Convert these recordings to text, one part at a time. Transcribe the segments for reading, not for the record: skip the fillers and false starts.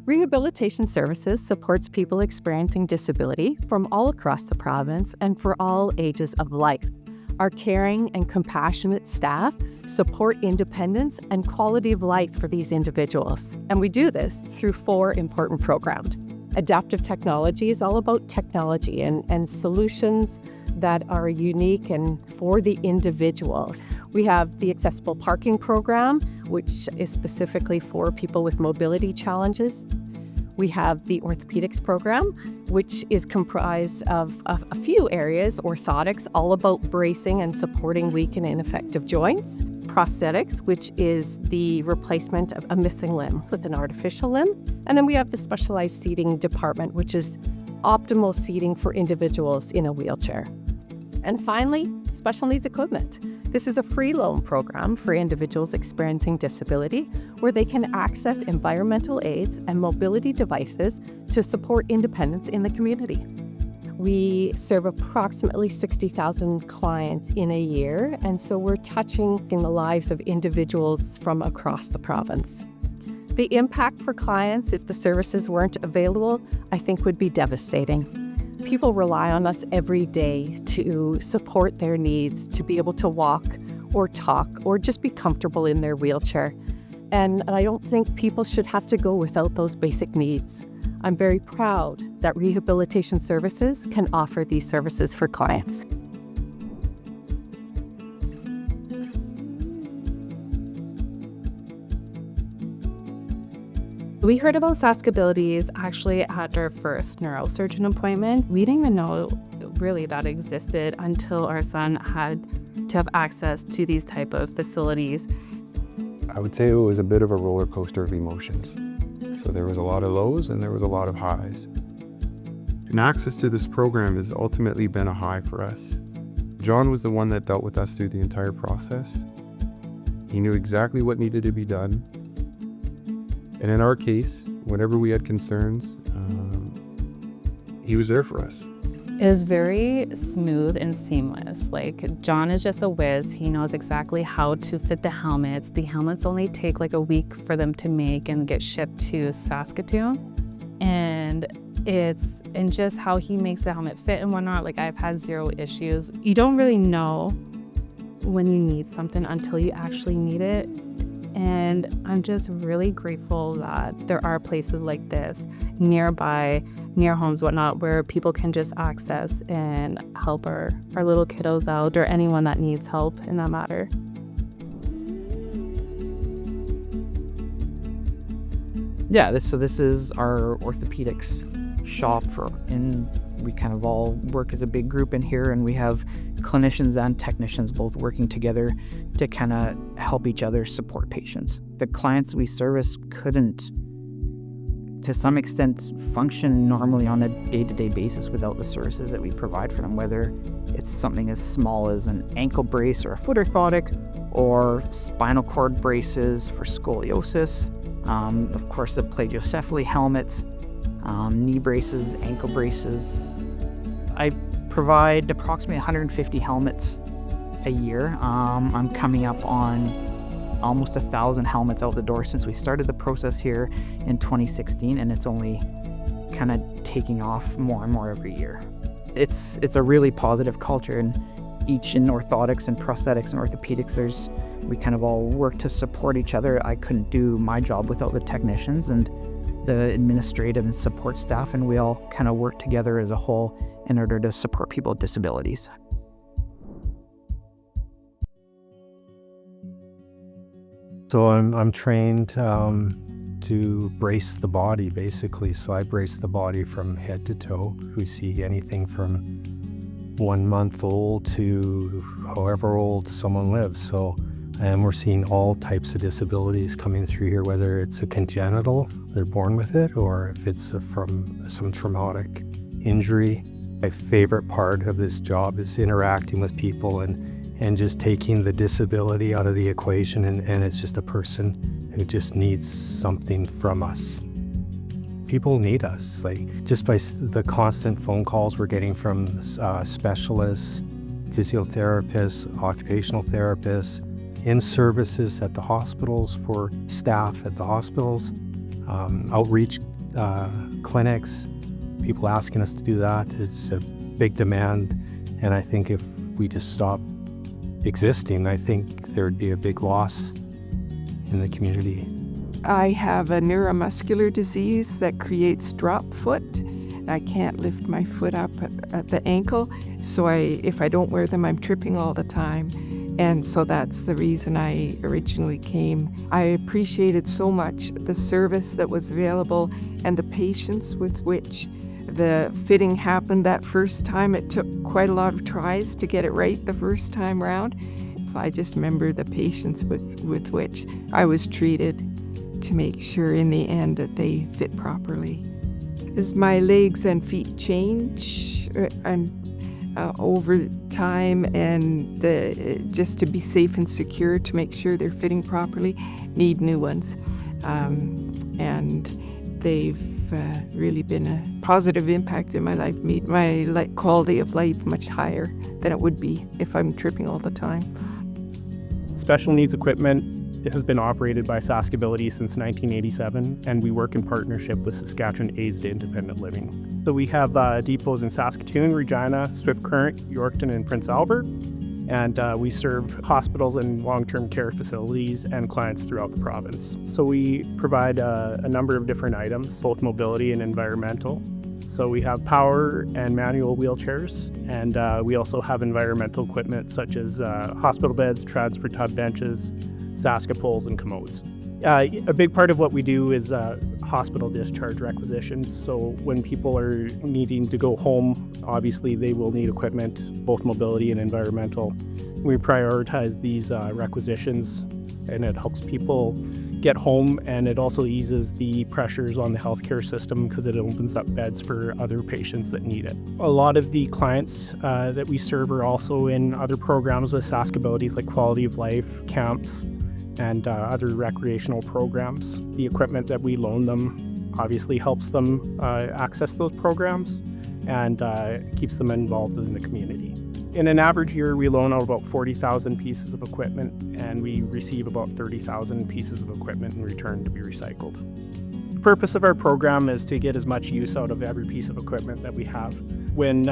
Rehabilitation Services supports people experiencing disability from all across the province and for all ages of life. Our caring and compassionate staff support independence and quality of life for these individuals. And we do this through 4 important programs. Adaptive technology is all about technology and solutions that are unique and for the individuals. We have the accessible parking program, which is specifically for people with mobility challenges. We have the orthopedics program, which is comprised of a few areas: orthotics, all about bracing and supporting weak and ineffective joints; prosthetics, which is the replacement of a missing limb with an artificial limb; and then we have the specialized seating department, which is optimal seating for individuals in a wheelchair. And finally, special needs equipment. This is a free loan program for individuals experiencing disability where they can access environmental aids and mobility devices to support independence in the community. We serve approximately 60,000 clients in a year, and so we're touching in the lives of individuals from across the province. The impact for clients if the services weren't available, I think, would be devastating. People rely on us every day to support their needs, to be able to walk or talk or just be comfortable in their wheelchair. And I don't think people should have to go without those basic needs. I'm very proud that Rehabilitation Services can offer these services for clients. We heard about SaskAbilities actually at our first neurosurgeon appointment. We didn't even know really that existed until our son had to have access to these type of facilities. I would say it was a bit of a roller coaster of emotions. So there was a lot of lows and there was a lot of highs. And access to this program has ultimately been a high for us. John was the one that dealt with us through the entire process. He knew exactly what needed to be done. And in our case, whenever we had concerns, he was there for us. It was very smooth and seamless. Like, John is just a whiz. He knows exactly how to fit the helmets. The helmets only take like a week for them to make and get shipped to Saskatoon. And it's in just how he makes the helmet fit and whatnot. Like, I've had 0 issues. You don't really know when you need something until you actually need it. And I'm just really grateful that there are places like this nearby, near homes, whatnot, where people can just access and help our little kiddos out or anyone that needs help in that matter. Yeah, this is our orthopedics shop and we kind of all work as a big group in here, and we have clinicians and technicians both working together to kind of help each other support patients. The clients we service couldn't, to some extent, function normally on a day-to-day basis without the services that we provide for them, whether it's something as small as an ankle brace or a foot orthotic, or spinal cord braces for scoliosis, of course the plagiocephaly helmets, knee braces, ankle braces. I provide approximately 150 helmets a year. I'm coming up on almost 1,000 helmets out the door since we started the process here in 2016, and it's only kind of taking off more and more every year. It's a really positive culture, and each in orthotics and prosthetics and orthopedics, we kind of all work to support each other. I couldn't do my job without the technicians and the administrative and support staff, and we all kind of work together as a whole in order to support people with disabilities. So I'm trained to brace the body, basically. So I brace the body from head to toe. We see anything from 1 month old to however old someone lives. And we're seeing all types of disabilities coming through here, whether it's a congenital, they're born with it, or if it's from some traumatic injury. My favorite part of this job is interacting with people and just taking the disability out of the equation, and it's just a person who just needs something from us. People need us, like just by the constant phone calls we're getting from specialists, physiotherapists, occupational therapists, in services at the hospitals for staff at the hospitals, outreach clinics, people asking us to do that. It's a big demand, and I think if we just stop existing, I think there'd be a big loss in the community. I have a neuromuscular disease that creates drop foot. I can't lift my foot up at the ankle, so if I don't wear them, I'm tripping all the time. And so that's the reason I originally came. I appreciated so much the service that was available and the patience with which the fitting happened that first time. It took quite a lot of tries to get it right the first time round. I just remember the patience with which I was treated to make sure in the end that they fit properly. As my legs and feet change over time, and just to be safe and secure, to make sure they're fitting properly, need new ones. And they've really been a positive impact in my life, made my quality of life much higher than it would be if I'm tripping all the time. Special needs equipment has been operated by SaskAbilities since 1987, and we work in partnership with Saskatchewan Aids to Independent Living. So we have depots in Saskatoon, Regina, Swift Current, Yorkton, and Prince Albert, and we serve hospitals and long-term care facilities and clients throughout the province. So we provide a number of different items, both mobility and environmental. So we have power and manual wheelchairs, and we also have environmental equipment such as hospital beds, treads for tub benches, Saska poles, and commodes. A big part of what we do is hospital discharge requisitions. So when people are needing to go home, obviously they will need equipment, both mobility and environmental. We prioritize these requisitions, and it helps people get home, and it also eases the pressures on the healthcare system because it opens up beds for other patients that need it. A lot of the clients that we serve are also in other programs with SaskAbilities, like quality of life camps and other recreational programs. The equipment that we loan them obviously helps them access those programs and keeps them involved in the community. In an average year, we loan out about 40,000 pieces of equipment, and we receive about 30,000 pieces of equipment in return to be recycled. The purpose of our program is to get as much use out of every piece of equipment that we have. When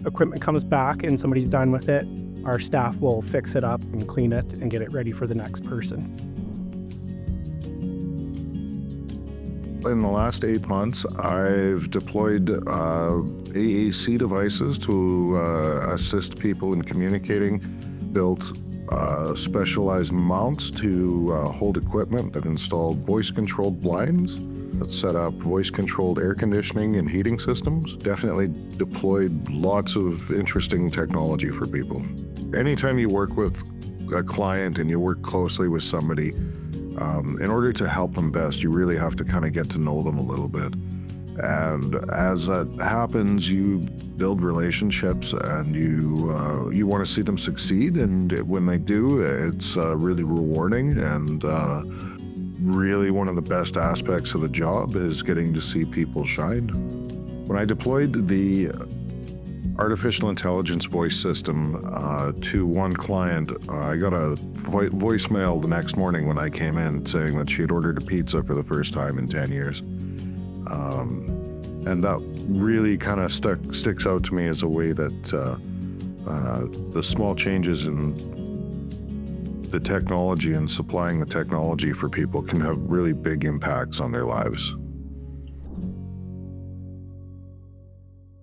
equipment comes back and somebody's done with it, our staff will fix it up and clean it and get it ready for the next person. In the last 8 months, I've deployed AAC devices to assist people in communicating, built specialized mounts to hold equipment, that installed voice-controlled blinds, that set up voice-controlled air conditioning and heating systems. Definitely deployed lots of interesting technology for people. Anytime you work with a client and you work closely with somebody, in order to help them best, you really have to kind of get to know them a little bit. And as that happens, you build relationships, and you want to see them succeed. And when they do, it's really rewarding, and really one of the best aspects of the job is getting to see people shine. When I deployed the artificial intelligence voice system to one client, I got a voicemail the next morning when I came in saying that she had ordered a pizza for the first time in 10 years. And that really kind of sticks out to me as a way that the small changes in the technology and supplying the technology for people can have really big impacts on their lives.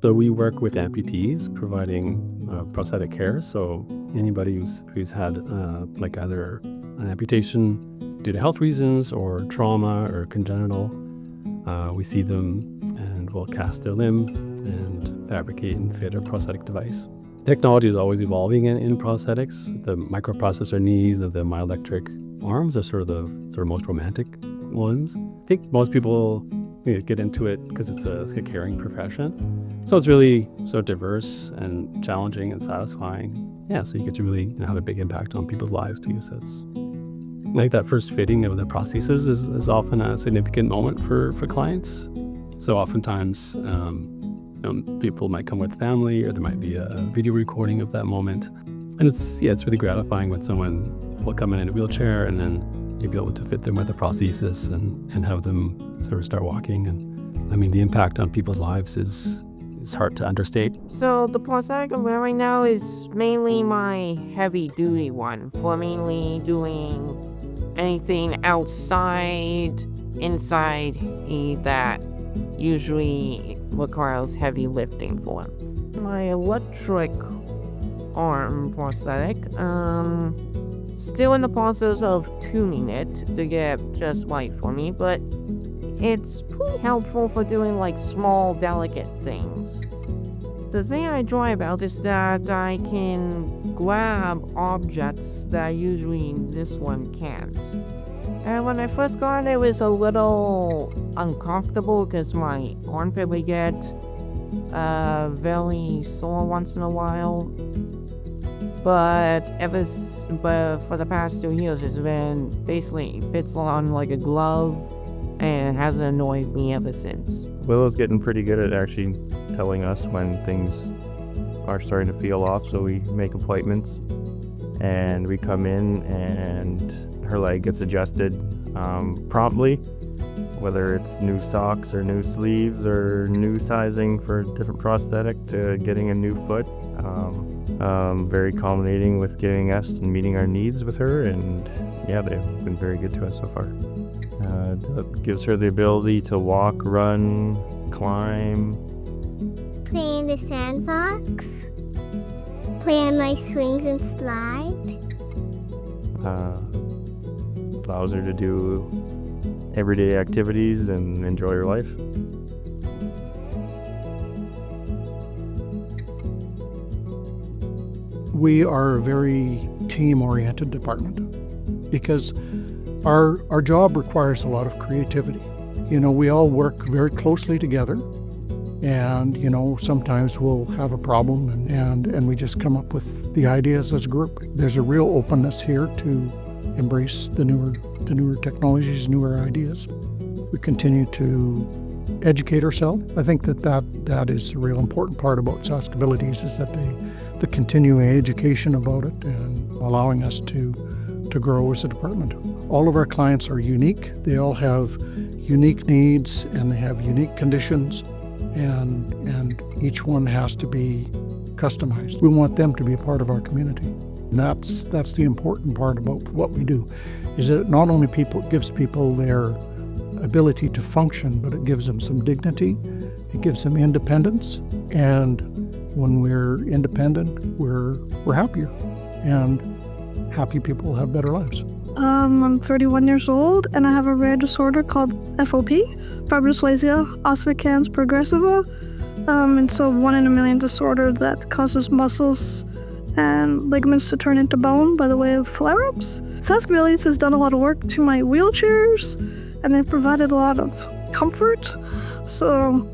So we work with amputees providing prosthetic care. So anybody who's had like either an amputation due to health reasons or trauma or congenital, we see them and we'll cast their limb and fabricate and fit a prosthetic device. Technology is always evolving in prosthetics. The microprocessor knees of the myoelectric arms are sort of the most romantic ones. I think most people get into it because it's a caring profession. So it's really so diverse and challenging and satisfying. Yeah, so you get to really have a big impact on people's lives too. So it's like that first fitting of the prosthesis is often a significant moment for clients. So oftentimes people might come with family, or there might be a video recording of that moment. And it's really gratifying when someone will come in a wheelchair and then maybe able to fit them with a prosthesis and have them sort of start walking. And I mean, the impact on people's lives is hard to understate. So the prosthetic I'm wearing now is mainly my heavy duty one for mainly doing anything inside that usually requires heavy lifting for. My electric arm prosthetic, still in the process of tuning it to get just right for me, but it's pretty helpful for doing like small, delicate things. The thing I enjoy about is that I can grab objects that usually this one can't. And when I first got it, it was a little uncomfortable because my armpit would get very sore once in a while. But for the past 2 years, it's been basically fits on like a glove, and it hasn't annoyed me ever since. Willow's getting pretty good at actually telling us when things are starting to feel off, so we make appointments and we come in and her leg gets adjusted promptly, whether it's new socks or new sleeves or new sizing for different prosthetic to getting a new foot. Very accommodating with getting us and meeting our needs with her, and yeah, they've been very good to us so far. That gives her the ability to walk, run, climb. Play in the sandbox. Play on my swings and slide. Allows her to do everyday activities and enjoy her life. We are a very team-oriented department because our job requires a lot of creativity. You know, we all work very closely together, and you know, sometimes we'll have a problem and we just come up with the ideas as a group. There's a real openness here to embrace the newer technologies, newer ideas. We continue to educate ourselves. I think that is a real important part about SaskAbilities, is that the continuing education about it and allowing us to grow as a department. All of our clients are unique. They all have unique needs and they have unique conditions, and each one has to be customized. We want them to be a part of our community. And that's the important part about what we do, is that it not only gives people their ability to function, but it gives them some dignity, it gives them independence, and when we're independent, we're happier, and happy people have better lives. I'm 31 years old, and I have a rare disorder called FOP, fibrodysplasia ossificans progressiva. It's a 1 in a million disorder that causes muscles and ligaments to turn into bone by the way of flare-ups. SaskAbilities has done a lot of work to my wheelchairs, and they've provided a lot of comfort. So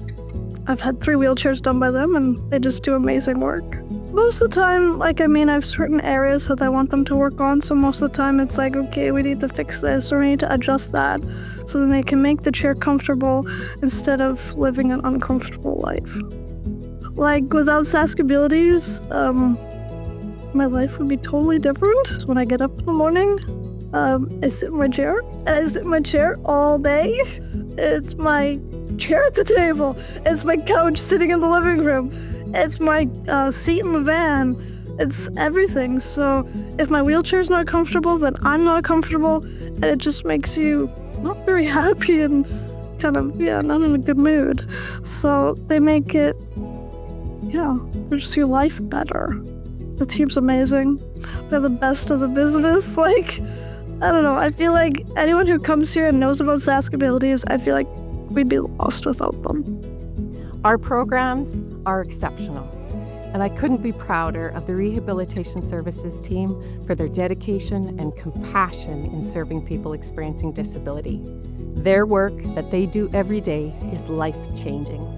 I've had 3 wheelchairs done by them, and they just do amazing work. Most of the time, I have certain areas that I want them to work on, so most of the time it's like, okay, we need to fix this or we need to adjust that, so then they can make the chair comfortable instead of living an uncomfortable life. Like, without SaskAbilities, my life would be totally different. When I get up in the morning, I sit in my chair, and I sit in my chair all day. It's my chair at the table. It's my couch sitting in the living room. It's my seat in the van. It's everything. So if my wheelchair's not comfortable, then I'm not comfortable, and it just makes you not very happy and kind of, not in a good mood. So they make it, just your life better. The team's amazing. They're the best of the business. Like, I don't know. I feel like anyone who comes here and knows about SaskAbilities, I feel like we'd be lost without them. Our programs are exceptional, and I couldn't be prouder of the Rehabilitation Services team for their dedication and compassion in serving people experiencing disability. Their work that they do every day is life-changing.